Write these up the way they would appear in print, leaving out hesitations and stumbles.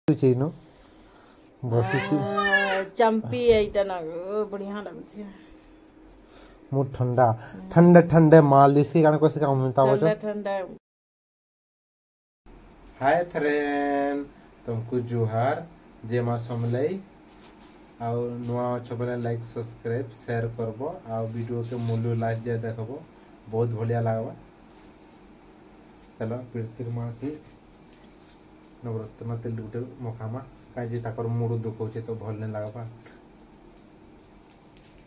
Chino बसी चंपी एटा ना बढ़िया लागुछे मु ठंडा ठंडे ठंडे मालिश की गाना कोसे काम मिलता हो ठंडा ठंडा। हाय फ्रेंड तुमको जुहार जे मा समलाई आउ नुआ छ बले लाइक सब्सक्राइब शेयर करबो आ वीडियो के मूल्य लाइक दे देखबो बहुत बढ़िया लागबा। चलो पीरतिर मा की नवरत्न तेल गुटे मखामा काजे ताकर मूड दुख होचे तो भल ने लागबा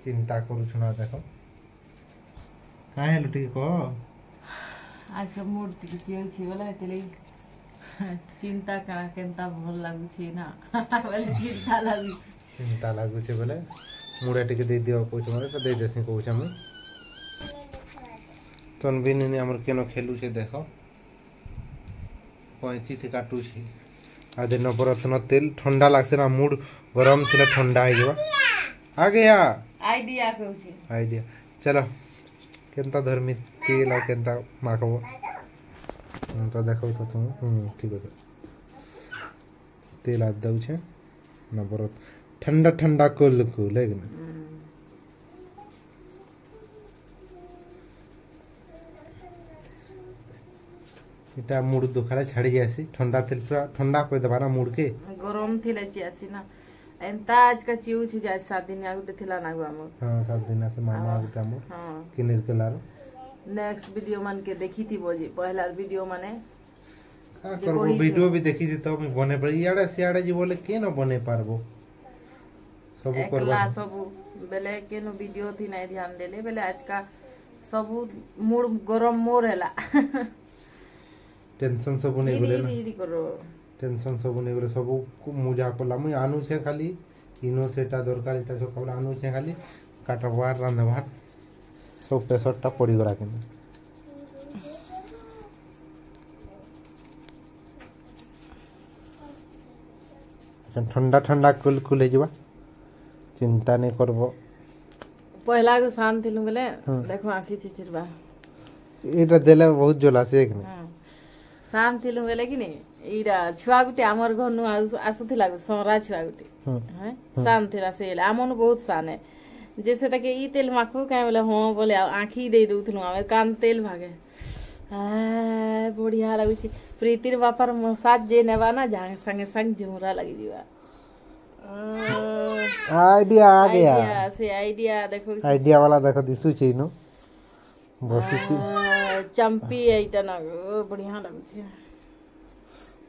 चिंता करू छना देखो काहे लुटी को आज का मूड टिके छी वाला तेले चिंता करा केनता भल लागु छी ना वाले चिंता लागु छे बोले मुड़ा टिके दे दियो कोछ मारे तो दे देसी कोछ हम तन भी ने हमर केनो खेलु छे देखो पैंची थी काटू छी आज नवरत्न तेल ठंडा लागसे ना मूड गरम थिला ठंडा आ जबा आ गया आइडिया कहू छी आइडिया। चलो केनता धर्मी तेल आ केनता माखबो तो देखो तो तुम ठीक है तेल आ दउ छे नवरत्न ठंडा ठंडा कुल कुल है ना इटा मूड दुखाले छाड़ी जासी ठंडा तेल पूरा ठंडा कर देबा ना मूड के गरम थिले चियासी ना एंता आज का चिउ छि जाय 7 दिन आगुटे थिला ना हमर हां 7 दिन से मामा गुटा हमर हां किनिर के लारो नेक्स्ट वीडियो मन के देखी थी बोजी पहला वीडियो माने का करबो वीडियो भी देखी थी तो मैं बने पर याडा सियाडा जी बोले के न बने पारबो सब करबा एकला सब बेले केनो वीडियो थी नहीं ध्यान देले बेले आज का सब मूड गरम मोर हैला टेंशन सब नहीं बोले ना दीदी करो टेंशन सब नहीं बोले सब मुजा पला मुई आनु छे खाली इनो सेटा दरकार इटा सब कबला आनु छे खाली काटबार रांधबार सब प्रेशरटा पड़ी गला के ठंडा ठंडा कुल कुल हे जबा चिंता नहीं करबो पहला को शांत थिलु बेले देखो आंखी चिचिरबा एटा देले बहुत जोला से एक ने शांत थिलु बेले कि नहीं इरा छुआ गुटे हमर घर नु आसुथिला सोरा छुआ गुटे हैं शांत थिला से आमन बहुत शान है जैसे तक ई तेल माखू काहे बोले हां बोले आंखी दे दउथलु हम कान तेल भागे आ बढ़िया लागु छी प्रीतिर बापर मसाज जे नेबा ना जांग संगे संग जुमरा लगी जीवा आइडिया आ गया आइडिया से आइडिया देखो आइडिया वाला देखो दिसु छी नो बसी छी चंपी एटा ना बढ़िया लागु छी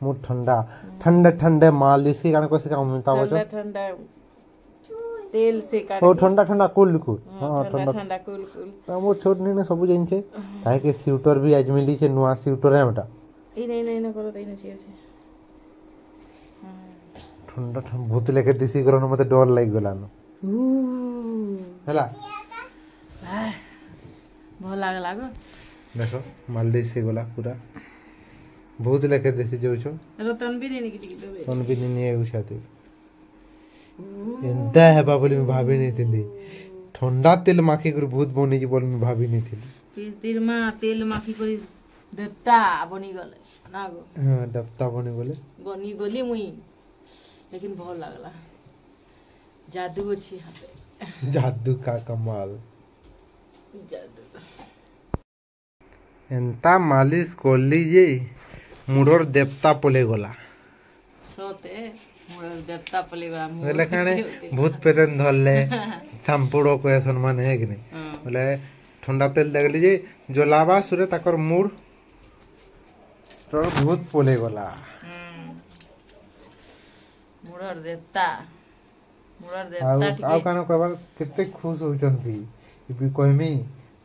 मु ठंडा ठंडे ठंडे मालिश की गाना कोसे काम मिलता हो ठंडा ठंडा तेल से काट ओ ठंडा ठंडा कुल कुल हां ठंडा ठंडा कुल कुल हमर छोट ने सब जाइन छे काहे के स्वेटर भी आज मिली छे नुवा स्वेटर है बेटा ई नहीं न करो देना चाहिए से ठंडा ठंडा भूत लेके दिसी करो न मते डर लाग गेला न हला भल लाग लागो देखो मालिश से गोला पूरा बहुत लेके दिसी जो छो रतन भी नहीं किटी देबे तन भी नहीं उछाते एंता है बाबली में भाभी नहीं थी ठंडा तेल माखी कर बहुत बनी जी बोल में भाभी नहीं थी फिर तिरमा तेल माखी करी देवता बनी गले ना गो हां देवता बनी गली मुई लेकिन भल लागला जादू अछि हाथे जादू का कमाल जादू एंता मालिश कर लीजे मुडर देवता पले गला सोते मुडर देवता पले गला बोले काने भूत पेतन धरले संपूर्ण को ऐसन माने है कि नहीं बोले ठंडा तेल देख लीजे जो लावा सुरे ताकर मूड तो भूत पले गला मुडर देवता आ कानो कहबा कितने खुश होचन भी कहमी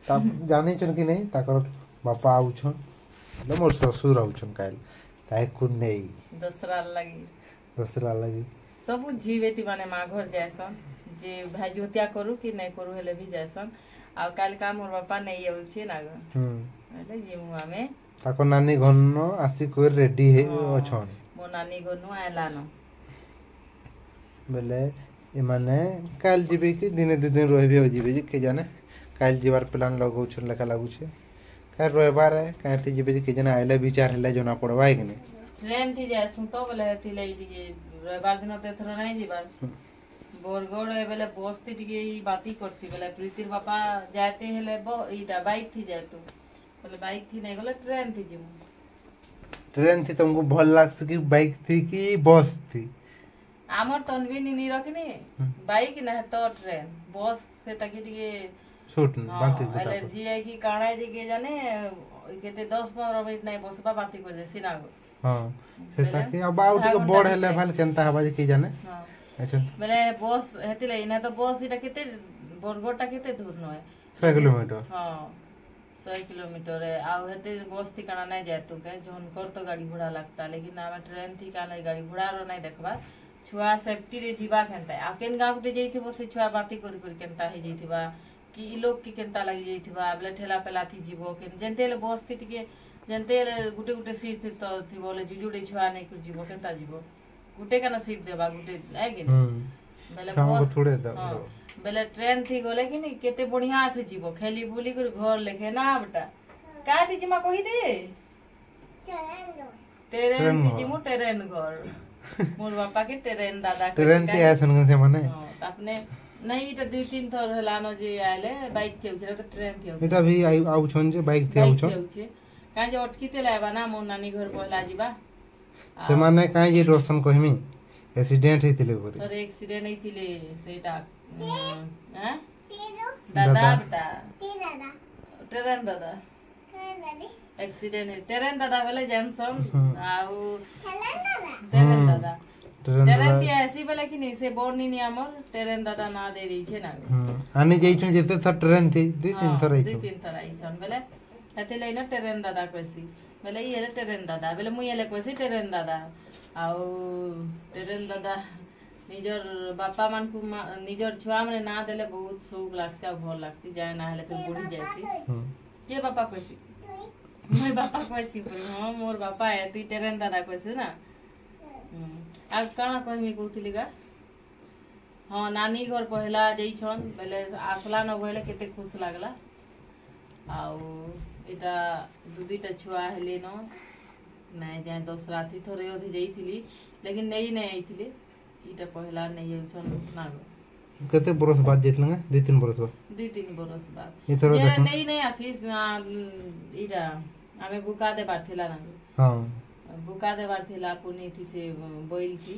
ता जानि छन कि नहीं ताकर बापा आउछन ले मोर ससुर आउछन काल ताई कुन नहीं दसरा लगी सब झी बेटी माने मा घर जायसन जे भाई जोतिया करू कि नहीं करू हेले भी जायसन आ काल का मोर बापा नहीं आउछे ना ग हेले जे मुआ में ताको नानी घन आसी को रेडी हे अछन मो नानी घनु आला न बेले ए माने काल जीबे कि दिने दु दिन रहबे जीबे जे के जाने काल जीवार प्लान लगौ छन लका लागु छे काल रहबार है काते जीबे के जाने आइले विचार हेले जना पड़बा है कि नहीं ट्रेन थी जासु तो बोले हेतिले टिके रविवार दिन तो एथरो नहीं जीबार बोरगोड़ ए बेले बस्ती टिके ई बाती करसी बेले प्रीतिर बापा जाते हेले ईटा बाइक थी जातु बोले बाइक थी नहीं बोले ट्रेन थी जिमु ट्रेन थी तुमको भल लागस कि बाइक थी कि बस थी आमर तनवी नी रखनी बाइक ना तो ट्रेन बस से तकी टिके शूट बाती एलर्जी है कि काणा दिके जाने केते 10-15 मिनिट नहीं बसबा बाती कर दे सिनागो हां से ताकि अब आउट के बड़ है लेवल केनता हबा कि जाने हां अच्छा बेले बस हेतिले इना तो बस इटा केते बोरगोटा केते दूर न है 100 किलोमीटर हां 100 किलोमीटर है आउ हेते बस थी काणा नहीं जाय तो के जोन कर तो गाड़ी घोड़ा लगता लेकिन आमे ट्रेन थी काना गाड़ी घोड़ा रो नहीं देखबा छुआ सेफ्टी रे जीवा केनता आकेन गांव के जइथिबो से छुआ बाती कर केनता हे जइथिबा कि ई लोग की केनता लगी जइथिबा बेले ठेला पेला थी जीवो के जेनते बस थी टिके जेनते गुटे गुटे सीट तो थी बोले जुजुडे छुआ नहीं कर जीवो केनता जीवो गुटे का ना सीट देबा गुटे है कि बेले बस थोड़े द बेले ट्रेन थी गोले कि नहीं केते बढ़िया से जीवो खेली बुली कर घर लेके ना बेटा का थी जिमा कहि दे ट्रेन थी जिमु ट्रेन घर मोर बापा के ट्रेन दादा ट्रेन थी ऐसन से माने अपने नहीं इटा 2-3 थर हलानो जे आले बाइक के उछरे तो ट्रेन थी इटा भी आउ छन जे बाइक थी आउ छन का जे अटकीते लाबा ना मोर नानी घर पहला जीबा से माने काई जे रोशन कहमी एक्सीडेंट हेतिले गोरे और एक्सीडेंट हेतिले सेटा हैं दादा बेटा ट्रेन दादा एक्सीडेंट ट्रेन दादा वाले जैनसन आउ ट्रेन दादा ट्रेन थी ऐसी बेले कि नहीं से बोर्नी नहीं हमर ट्रेन दादा ना दे दी छे ना आनी जई छु जेते त ट्रेन थी 2-3 थर आई 2-3 थर आई छन बेले हते लेना ट्रेन दादा कहसी बेले ये ट्रेन दादा बेले मुई एले कहसी ट्रेन दादा आउ ट्रेन दादा निजर बापा मान को निजर छुआ माने ना देले बहुत सुख लागसी आ भल लागसी जाय ना हेले फिर बुढ़ी जायसी के बापा कहसी मैं बापा कहसी हां मोर बापा है तू ट्रेन दादा कहसी ना आज काना कहमी कहथिली गा हां नानी घर पहला जई छन बेले आसला न भइले केते खुश लागला आउ इटा दुदीटा छुआ हेले न नहीं जाय दोसरा थी थोरे ओधी जईथिली लेकिन नहीं आइथिले इटा पहला नहीं छन ना कते बरस बाद जेतलंगा 2-3 बरस बाद 2-3 बरस बाद इथरो जे नहीं आसी इटा हमें बुका दे बाथिला ना हां बुका दे बाथिला पुनी थी से बोइल थी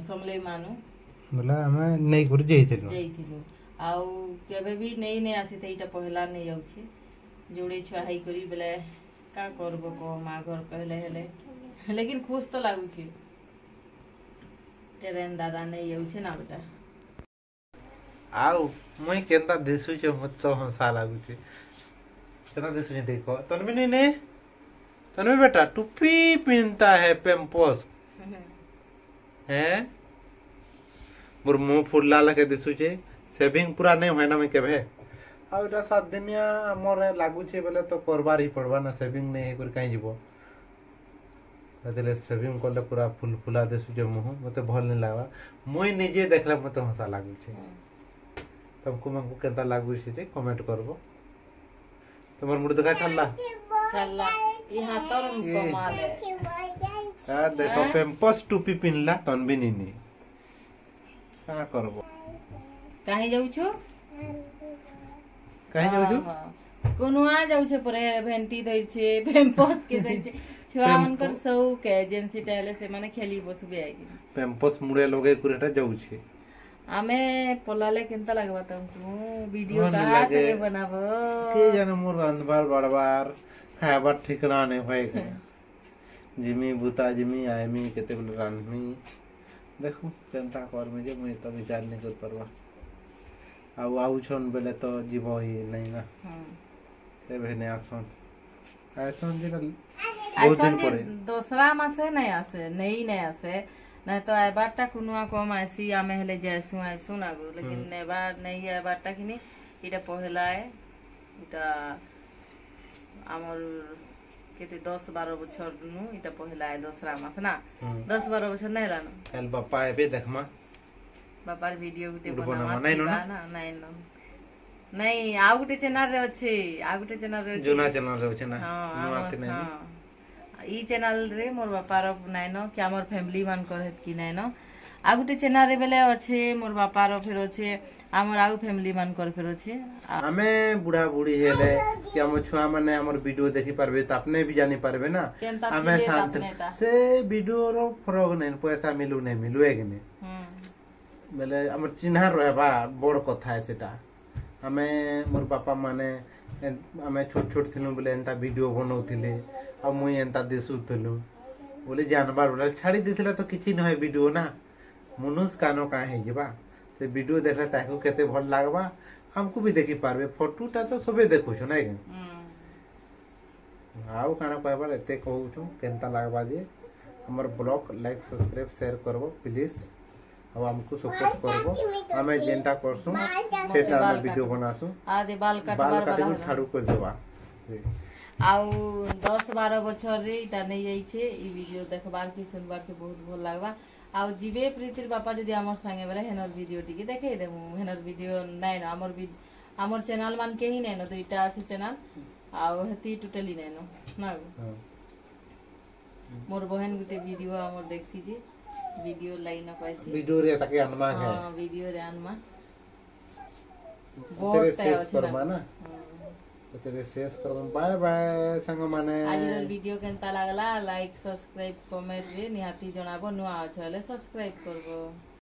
समले मानु बोला हमें नहीं कर जईथिलु आउ केबे भी नहीं आसी त इटा पहला नहीं आउछे जोड़े छुआ हाई करी बेले का करबो को मां घर कहले हेले लेकिन खुश तो लागु छी ट्रेन दादा नहीं आउछे ना बेटा आउ मैं केनता दिसु छ मत तो हंसा लागु छी केना दिसु देखो तनमे ने तनमे बेटा टोपी पहनता है पेम्पोस हैं मोर मुंह फुल्ला लगे दिसु छे सेविंग पूरा नहीं होय ना मैं केबे आ एटा 7 दिनिया मोर लागु छे बेले तो करबार ही पड़बा ना सेविंग नहीं है कर काई जीवो अदले सेविंग करले पूरा फुल फुला दिसु जे मुंह मते भल नहीं लागबा मोय निजे देखला मते हंसा लागु छे तुमको मंगू केता लागु छे कमेंट करबो तमर मुड़ देखा चलला यहां तर कमाल है आ देखो पेम्पस टोपी पिनला तनबी नी का करबो काहे जाउ छु कोनुआ जाउ छे परे भेंटी दै छे पेम्पस के दै छे छुआ मनकर सौ के एजेंसी टाइले से माने खेली बसबे आगी पेम्पस मुड़े लोगे कुरेटा जाउ छे आमे पलाले केनता लागबा तुमको वीडियो कहां से बनाबो के जाने मोर रंधबार बड़बार खाबार ठिकाना नहीं होय गे जिमी बुता जिमी आइमी केते बोल रांधमी देखो केनता कर में जे मैं तो विचार नहीं कर परवा आउ छन बेले तो जीवो ही नहीं ना से बहने आसन आसन जे बहुत दिन परे दूसरा मासे नहीं आसे नहीं आसे नहीं तो आय बाटा कुनुआ कम आसी आमे हेले जैसु आइसु ना गो लेकिन ने बार नहीं आय बाटा किनी इटा पहला है इटा हमर केते 10-12 बछर नु इटा पहला है दूसरा मास ना 10-12 बछर नहीं लानो कल बापा एबे देखमा बापार वीडियो गुटे बनावा नहीं ना नहीं आ गुटे चैनल रे अछि आ गुटे चैनल रे जुना चैनल रे अछि ना नुआ के नहीं ई चैनल रे मोर बापार नाइनो कि हमर फैमिली मान कर कि नाइनो आ गुटे चैनल रे बेले अच्छे मोर बापार फिर अच्छे हमर आउ फैमिली मान कर फिर अच्छे आमे बुढ़ा बुढ़ी हेले कि हम छुआ माने हमर वीडियो देखि पारबे त अपने भी जानि पारबे ना हमें शांत से वीडियो रो फरक नै पैसा मिलु नै मिलु एक नै बेले हमर चिन्हा रहबा बड़ कथा है सेटा हमें मोर पापा माने हमें छोट छोट थिलु बेले एंता वीडियो बनौथिले आ मुई एंता दिसुथलु बोले जानवर बोले छाड़ी दिथिला तो किछि न है वीडियो ना मनुष्य कानो का है जेबा से वीडियो देखले ताको केते भल लागबा हमको भी देखि पारबे फोटोटा तो सबे देखु छ नै आउ काना कहबा एते कहू छु केनता लागबा जे हमर ब्लॉग लाइक सब्सक्राइब शेयर करबो प्लीज अब हमको सपोर्ट करबो हमें जेंटा करसु सेटा में वीडियो बनासु आदे बाल काटबार ठाड़ू कर देबा आउ 10-12 बछर रे इटा नै जाई छे ई वीडियो देखबार की सुनबार के बहुत भल लागबा आउ जीवे प्रीतिर बापा जदी हमर संगे बेले हेनर वीडियो टिके देखे देमु हेनर वीडियो नै न हमर चैनल मान के ही नै न तो इटा আছে चैनल आउ हेती टोटली नै न ना मोर बहन गुटे वीडियो हमर देखसी जे वीडियो लाइन पाइसी वीडियो रे ताके अनमा है हां वीडियो रे अनमा तेरे शेष करमा ना तेरे शेष करमा बाय बाय संग माने आज वीडियो केनता लागला लाइक सब्सक्राइब कमेंट रे निहाती जणाबो नुआ छले सब्सक्राइब करबो।